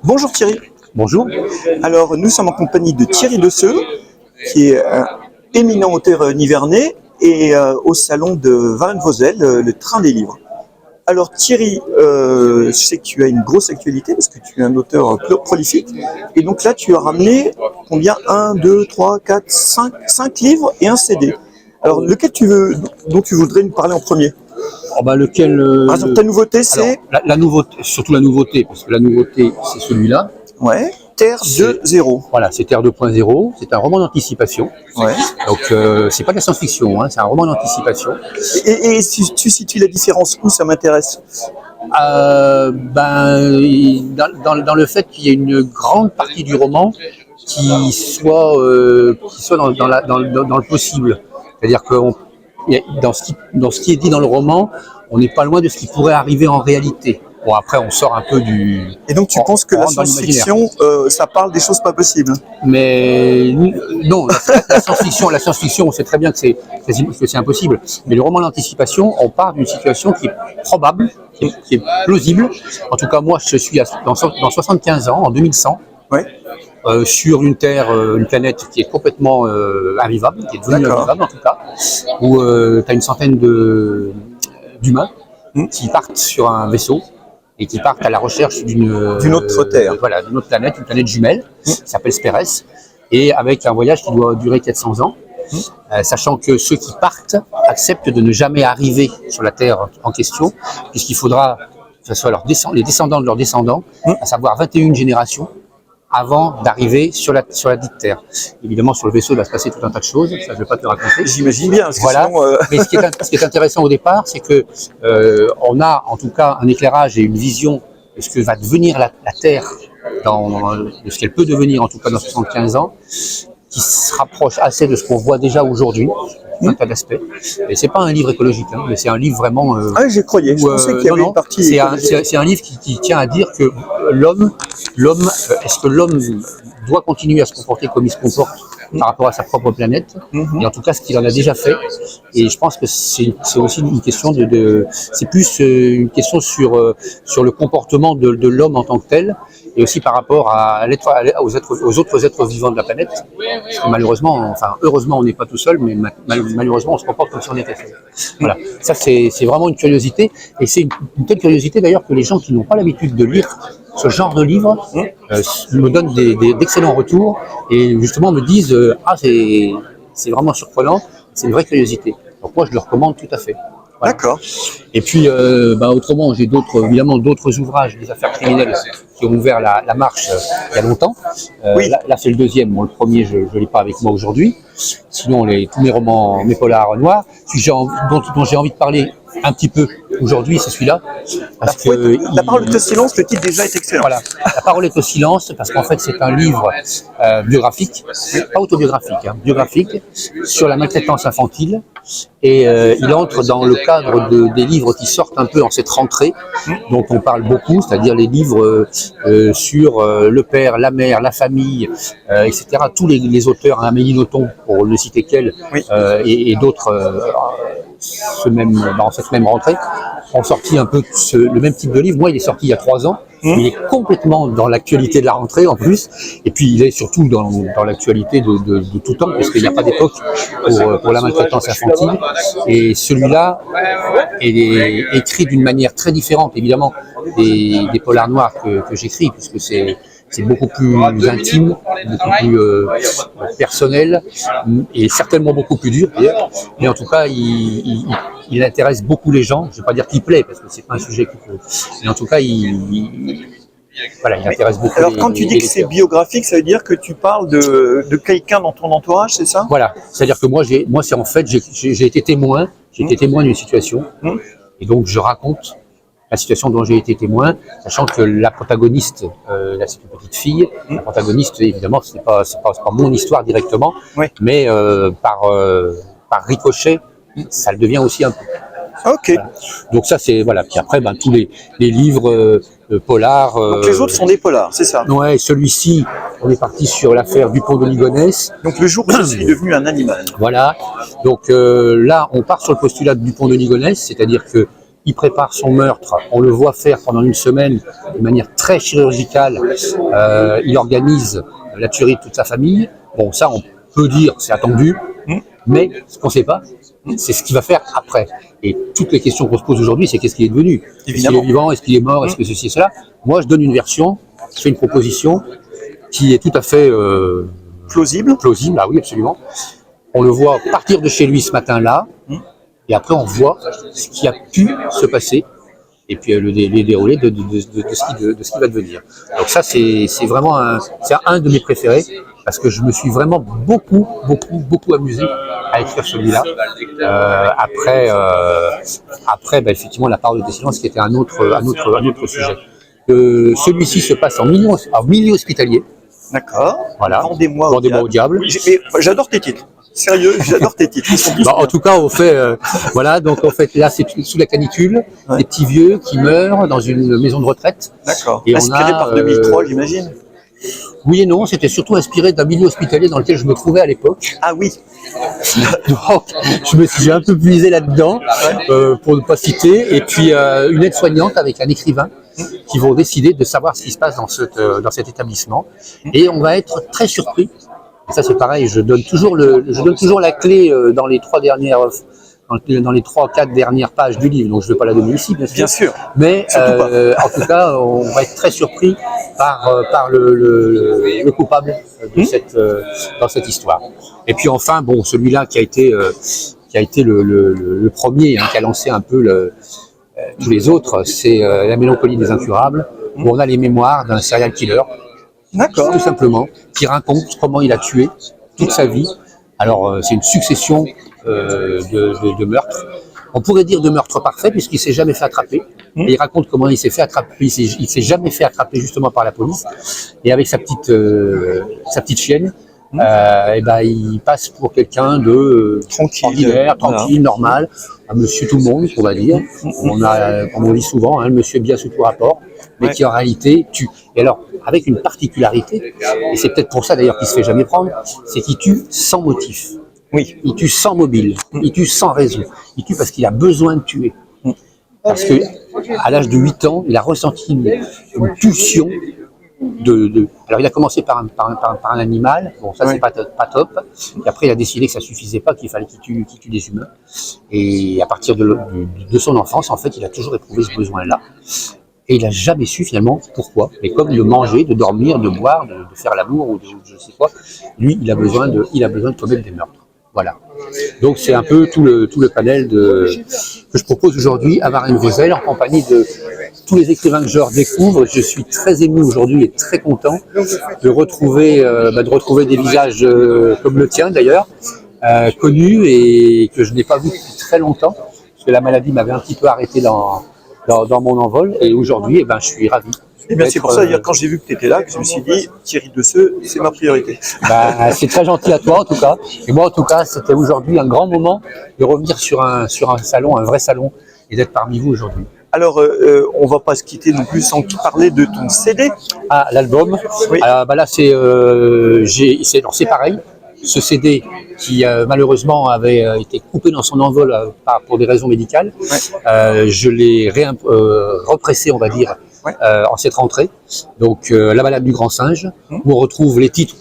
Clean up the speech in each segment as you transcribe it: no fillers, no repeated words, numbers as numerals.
Bonjour Thierry. Bonjour. Alors nous sommes en compagnie de Thierry Desseux, qui est un éminent auteur nivernais et au salon de Varennes-Vauzelles, le train des livres. Alors Thierry, je sais que tu as une grosse actualité parce que tu es un auteur prolifique. Et donc là tu as ramené combien? 1, 2, 3, 4, 5 livres et un CD. Alors lequel dont tu voudrais nous parler en premier? Oh bah lequel Par exemple, ta nouveauté c'est? Alors, la nouveauté, surtout la nouveauté, parce que la nouveauté c'est celui-là. Ouais, Terre 2.0. Voilà, c'est Terre 2.0, c'est un roman d'anticipation. Ouais. Donc c'est pas de la science-fiction, hein, c'est un roman d'anticipation. Et tu situes la différence où? Ça m'intéresse. Dans le fait qu'il y ait une grande partie du roman qui soit dans le possible. C'est-à-dire que dans ce qui est dit dans le roman, on n'est pas loin de ce qui pourrait arriver en réalité. Bon, après, on sort un peu du... Et donc, tu penses que la science-fiction, ça parle des choses pas possibles? Mais non, la science-fiction, on sait très bien que c'est impossible. Mais le roman d'anticipation, on part d'une situation qui est probable, qui est plausible. En tout cas, moi, je suis dans 75 ans, en 2100. Ouais. Sur une Terre, une planète qui est complètement invivable, qui est devenue invivable en tout cas, où tu as une centaine d'humains qui partent sur un vaisseau et qui partent à la recherche d'une autre Terre. Voilà, d'une autre planète, une planète jumelle, qui s'appelle Spérès, et avec un voyage qui doit durer 400 ans, sachant que ceux qui partent acceptent de ne jamais arriver sur la Terre en question, puisqu'il faudra que ce soit les descendants de leurs descendants, à savoir 21 générations, avant d'arriver sur la dite Terre. Évidemment, sur le vaisseau, il va se passer tout un tas de choses, ça je ne vais pas te raconter. J'imagine bien. Parce que voilà. Sinon, Mais ce qui est intéressant au départ, c'est que on a en tout cas un éclairage et une vision de ce que va devenir la Terre, de ce qu'elle peut devenir en tout cas dans 75 ans, qui se rapproche assez de ce qu'on voit déjà aujourd'hui. Un tas d'aspects. Et c'est pas un livre écologique, hein, mais c'est un livre vraiment. Ah, j'y croyais. Je pensais qu'il y avait une partie. C'est un livre qui tient à dire que est-ce que l'homme doit continuer à se comporter comme il se comporte par rapport à sa propre planète, et en tout cas ce qu'il en a déjà fait. Et je pense que c'est aussi une question c'est plus une question sur le comportement de l'homme en tant que tel, et aussi par rapport aux autres êtres vivants de la planète. Parce que malheureusement, enfin heureusement on n'est pas tout seul, mais malheureusement on se comporte comme si on était seul. Voilà, ça c'est vraiment une curiosité, et c'est une telle curiosité d'ailleurs que les gens qui n'ont pas l'habitude de lire ce genre de livre me donnent d'excellents retours, et justement me disent c'est vraiment surprenant, c'est une vraie curiosité. Donc moi je le recommande tout à fait. Voilà. D'accord. Et puis autrement, j'ai évidemment d'autres ouvrages, des affaires criminelles qui ont ouvert la marche il y a longtemps. Oui. Là c'est le deuxième, bon, le premier je l'ai pas avec moi aujourd'hui. Sinon tous mes romans, mes polars noirs, dont j'ai envie de parler un petit peu aujourd'hui, c'est celui-là. La parole est au silence, le titre déjà est excellent. Voilà, La parole est au silence, parce qu'en fait c'est un livre biographique, pas autobiographique, hein, biographique, sur la maltraitance infantile. Et il entre dans le cadre des livres qui sortent un peu en cette rentrée, dont on parle beaucoup, c'est-à-dire les livres sur le père, la mère, la famille, etc. Tous les auteurs, Amélie Nothomb, pour ne citer qu'elle, et d'autres dans cette même rentrée, ont sorti un peu le même type de livre. Moi, il est sorti il y a 3 ans. Il est complètement dans l'actualité de la rentrée en plus, et puis il est surtout dans l'actualité de tout temps, parce qu'il n'y a pas d'époque pour la maltraitance infantile. Et celui-là est écrit d'une manière très différente, évidemment, des polars noirs que j'écris, puisque c'est beaucoup plus intime, beaucoup plus personnel, et certainement beaucoup plus dur d'ailleurs. Mais en tout cas, il intéresse beaucoup les gens. Je ne vais pas dire qu'il plaît, parce que c'est pas un sujet qui plaît. Mais en tout cas, il intéresse beaucoup. Alors, quand tu dis que c'est biographique, ça veut dire que tu parles de quelqu'un dans ton entourage, c'est ça? Voilà. C'est-à-dire que moi, c'est en fait, j'ai été témoin. J'ai été témoin d'une situation, et donc je raconte la situation dont j'ai été témoin, sachant que la protagoniste, là c'est une petite fille, la protagoniste évidemment c'est pas mon histoire directement, mais par ricochet, ça le devient aussi un peu. Ok. Voilà. Donc ça c'est voilà. Puis après tous les livres polars. Donc les autres sont des polars, c'est ça? Ouais, celui-ci, on est parti sur l'affaire Dupont de Ligonnès. Donc le jour où je suis devenu un animal. Voilà. Donc là, on part sur le postulat de Dupont de Ligonnès, c'est-à-dire que il prépare son meurtre, on le voit faire pendant une semaine de manière très chirurgicale, il organise la tuerie de toute sa famille. Bon, ça, on peut dire, c'est attendu, mais ce qu'on ne sait pas, c'est ce qu'il va faire après. Et toutes les questions qu'on se pose aujourd'hui, c'est qu'est-ce qu'il est devenu? Est-ce qu'il est vivant? Est-ce qu'il est mort? Est-ce que ceci et cela? Moi, je donne une version, je fais une proposition qui est tout à fait Plausible. plausible, ah oui, absolument. On le voit partir de chez lui ce matin-là, et après on voit ce qui a pu se passer, et puis les déroulés de ce qui va devenir. Donc ça, c'est vraiment un de mes préférés, parce que je me suis vraiment beaucoup amusé à écrire celui-là. Après, effectivement, la parole de silence, qui était un autre sujet. Celui-ci se passe en milieu hospitalier. D'accord. Voilà. Vendez-moi au diable. J'adore tes titres. Sérieux, j'adore tes titres. Ils sont tous En tout cas, on fait, voilà, donc en fait, là, c'est sous la canicule, des petits vieux qui meurent dans une maison de retraite. D'accord. Et inspiré par 2003, j'imagine. Oui et non, c'était surtout inspiré d'un milieu hospitalier dans lequel je me trouvais à l'époque. Ah oui. Donc, j'ai un peu puisé là-dedans, pour ne pas citer, et puis une aide-soignante avec un écrivain qui vont décider de savoir ce qui se passe dans cet établissement. Et on va être très surpris. Et ça, c'est pareil, je donne toujours la clé dans les 3-4 dernières pages du livre, donc je ne vais pas la donner ici, bien sûr. Mais en tout cas, on va être très surpris par le coupable dans cette histoire. Et puis enfin, bon, celui-là qui a été le premier, qui a lancé un peu tous les autres, c'est La mélancolie des incurables, où on a les mémoires d'un serial killer. D'accord. Tout simplement, qui raconte comment il a tué toute sa vie. Alors, c'est une succession de meurtres. On pourrait dire de meurtres parfaits, puisqu'il ne s'est jamais fait attraper. Et il raconte comment il s'est fait attraper. Il s'est jamais fait attraper justement par la police. Et avec sa petite chienne, il passe pour quelqu'un de tranquille, normal, un monsieur tout le monde, on va dire. On a, comme on dit souvent, le monsieur bien sous tout rapport, mais qui en réalité tue. Et alors, avec une particularité, et c'est peut-être pour ça d'ailleurs qu'il se fait jamais prendre, c'est qu'il tue sans motif. Oui. Il tue sans mobile, il tue sans raison, il tue parce qu'il a besoin de tuer. Parce que à l'âge de 8 ans, il a ressenti une pulsion Alors il a commencé par un animal, bon ça c'est pas top, et après il a décidé que ça suffisait pas, qu'il fallait qu'il tue des humains. Et à partir de son enfance, en fait, il a toujours éprouvé ce besoin-là. Et il n'a jamais su finalement pourquoi. Mais comme de manger, de dormir, de boire, de faire l'amour ou de je sais quoi, lui il a besoin de commettre des meurtres. Voilà. Donc c'est un peu tout le panel que je propose aujourd'hui à Varennes-Vauzelles en compagnie de tous les écrivains que je redécouvre. Je suis très ému aujourd'hui et très content de retrouver des visages comme le tien d'ailleurs, connus et que je n'ai pas vu depuis très longtemps, parce que la maladie m'avait un petit peu arrêté dans mon envol, et aujourd'hui je suis ravi. Et bien c'est pour ça, hier, quand j'ai vu que tu étais là, que je me suis dit, Thierry Desseux, c'est ma priorité. C'est très gentil à toi en tout cas. Et moi en tout cas, c'était aujourd'hui un grand moment de revenir sur un salon, un vrai salon, et d'être parmi vous aujourd'hui. Alors, on ne va pas se quitter non plus sans parler de ton CD. Ah, l'album. Oui. Là, c'est pareil. Ce CD qui malheureusement avait été coupé dans son envol pour des raisons médicales, je l'ai repressé, on va dire, en cette rentrée. Donc La balade du grand singe, où on retrouve les titres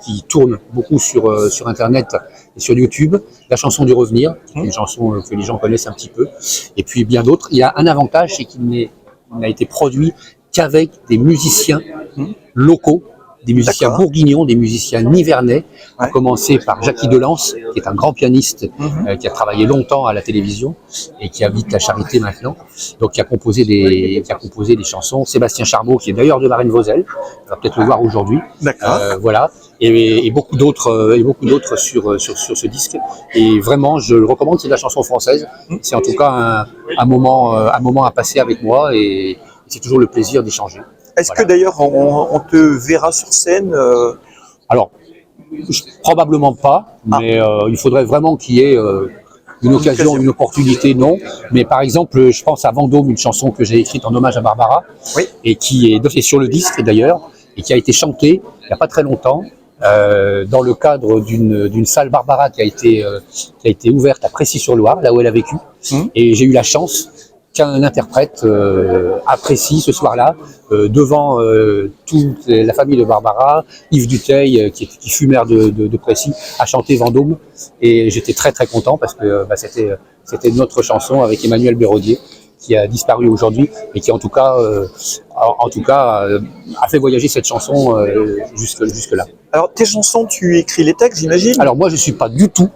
qui tournent beaucoup sur Internet et sur YouTube, la chanson du revenir, qui est une chanson que les gens connaissent un petit peu, et puis bien d'autres. Il y a un avantage, c'est qu'il n'a été produit qu'avec des musiciens locaux, des musiciens bourguignons, des musiciens nivernais, à commencer par Jackie Delance, qui est un grand pianiste qui a travaillé longtemps à la télévision et qui habite la Charité maintenant, donc qui a composé des chansons. Sébastien Charmeau, qui est d'ailleurs de Varennes-Vauzelles, on va peut-être le voir aujourd'hui. Voilà, et beaucoup d'autres sur ce disque. Et vraiment, je le recommande, c'est de la chanson française. C'est en tout cas un moment à passer avec moi, et c'est toujours le plaisir d'échanger. Est-ce que d'ailleurs on te verra sur scène Alors, probablement pas, mais il faudrait vraiment qu'il y ait une occasion, une opportunité, non. Mais par exemple, je pense à Vendôme, une chanson que j'ai écrite en hommage à Barbara, et qui est sur le disque d'ailleurs, et qui a été chantée il n'y a pas très longtemps, dans le cadre d'une salle Barbara qui a été ouverte à Précy-sur-Loire, là où elle a vécu. Et j'ai eu la chance qu'un interprète apprécie ce soir-là, devant toute la famille de Barbara, Yves Duteil, qui fut maire de Précy, a chanté Vendôme. Et j'étais très très content parce que c'était notre chanson avec Emmanuel Béraudier, qui a disparu aujourd'hui, et qui en tout cas a fait voyager cette chanson jusque là. Alors, tes chansons, tu écris les textes, j'imagine? Alors moi, je suis pas du tout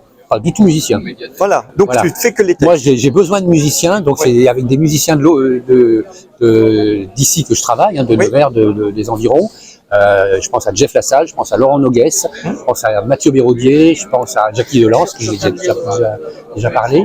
musicien. Voilà, donc Voilà. tu fais que les textes. Moi, j'ai besoin de musiciens, donc c'est avec des musiciens d'ici que je travaille, de Nevers, des environs. Je pense à Jeff Lassalle, je pense à Laurent Nogues, je pense à Mathieu Béraudier, je pense à Jackie Delance, qui j'ai déjà parlé.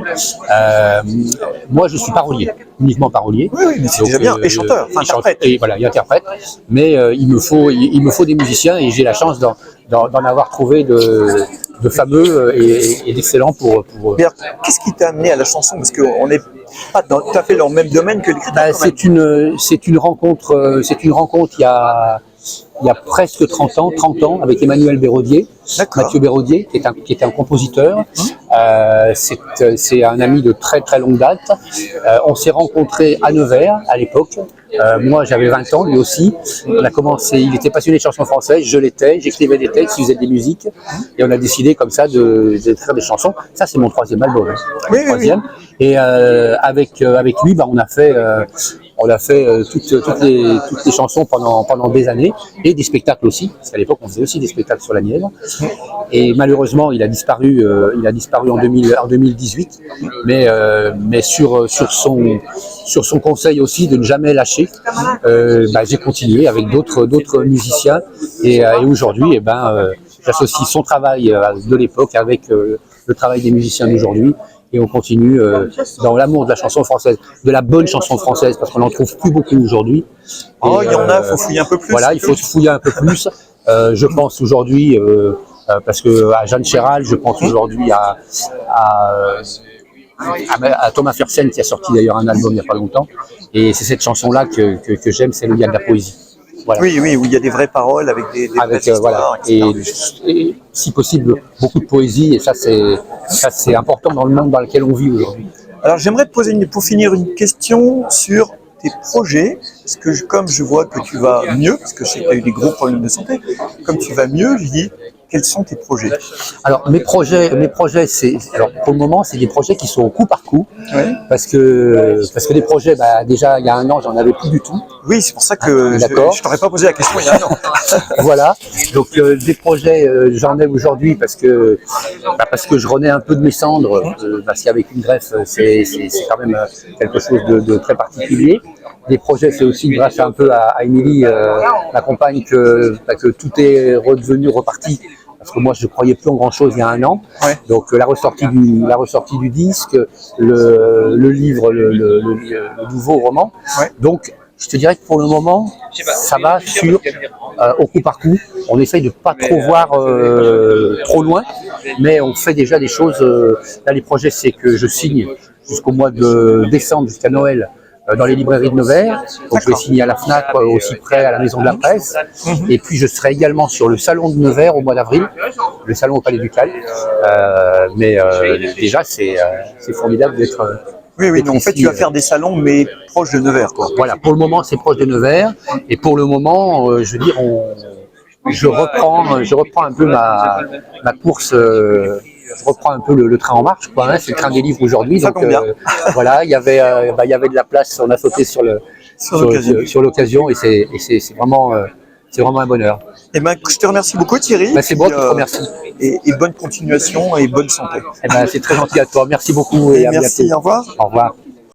Moi, je suis parolier, uniquement parolier. Oui, mais c'est déjà bien, et chanteur, enfin interprète. Et voilà, il interprète. Mais il me faut des musiciens, et j'ai la chance d'en avoir trouvé de fameux et d'excellents pour... Mais alors, qu'est-ce qui t'a amené à la chanson? Parce qu'on n'est pas tout à fait dans le même domaine que l'écriture. C'est une rencontre il y a presque 30 ans, avec Emmanuel Béraudier, Mathieu Béraudier, qui est un compositeur. C'est un ami de très très longue date. On s'est rencontrés à Nevers à l'époque. Moi, j'avais 20 ans, lui aussi. On a commencé, il était passionné de chansons françaises, je l'étais, j'écrivais des textes, il faisait des musiques, et on a décidé comme ça de faire des chansons. Ça, c'est mon 3e album. Oui, troisième. Et avec lui, on a fait toutes les chansons pendant des années, et des spectacles aussi, parce qu'à l'époque on faisait aussi des spectacles sur la Nièvre. Et malheureusement il a disparu en 2018, mais sur son conseil aussi de ne jamais lâcher, j'ai continué avec d'autres musiciens, et aujourd'hui j'associe son travail de l'époque avec le travail des musiciens d'aujourd'hui. Et on continue dans l'amour de la chanson française, de la bonne chanson française, parce qu'on n'en trouve plus beaucoup aujourd'hui. Oh, il y en a, il faut fouiller un peu plus. Voilà, il faut fouiller un peu plus. Je pense aujourd'hui, parce que à Jeanne Chéral, je pense aujourd'hui à Thomas Fersen, qui a sorti d'ailleurs un album il n'y a pas longtemps. Et c'est cette chanson-là que j'aime, c'est Il y a de la poésie. Voilà. Oui, où il y a des vraies paroles avec des vraies histoires, voilà. Et si possible, beaucoup de poésie, et ça c'est important dans le monde dans lequel on vit aujourd'hui. Alors j'aimerais te poser pour finir une question sur tes projets, parce que comme je vois que tu vas mieux, parce que je sais que tu as eu des gros problèmes de santé, comme tu vas mieux, je dis, quels sont tes projets? Alors mes projets, alors pour le moment, c'est des projets qui sont au coup par coup, parce que des projets, déjà il y a un an, j'en avais plus du tout. Oui, c'est pour ça que je t'aurais pas posé la question il y a un an. Voilà, donc des projets, j'en ai aujourd'hui parce que je renais un peu de mes cendres, parce qu'avec une greffe, c'est quand même quelque chose de très particulier. Des projets, c'est aussi grâce un peu à Émilie, ma compagne, que tout est reparti. Parce que moi, je ne croyais plus en grand-chose il y a un an. Donc la ressortie du disque, le livre, le nouveau roman. Donc, je te dirais que pour le moment, ça va au coup par coup. On essaye de pas trop voir trop loin, mais on fait déjà des choses. Là, les projets, c'est que je signe jusqu'au mois de décembre, jusqu'à Noël, dans les librairies de Nevers. Donc je vais signer à la FNAC, aussi près à la Maison de la Presse. Et puis je serai également sur le salon de Nevers au mois d'avril, le salon au Palais Ducal. Déjà, c'est formidable d'être... Oui, donc en fait, tu vas faire des salons, mais proches de Nevers, quoi. Voilà, pour le moment, c'est proche de Nevers. Et pour le moment, je veux dire, je reprends un peu ma course. Je reprends un peu le train en marche, quoi. C'est le train des livres aujourd'hui. Donc voilà, il y avait de la place. On a sauté sur l'occasion, et c'est vraiment un bonheur. Eh ben, je te remercie beaucoup, Thierry. C'est moi qui te remercie. Et bonne continuation et bonne santé. C'est très gentil à toi. Merci beaucoup et à bientôt. Merci, au revoir. Au revoir.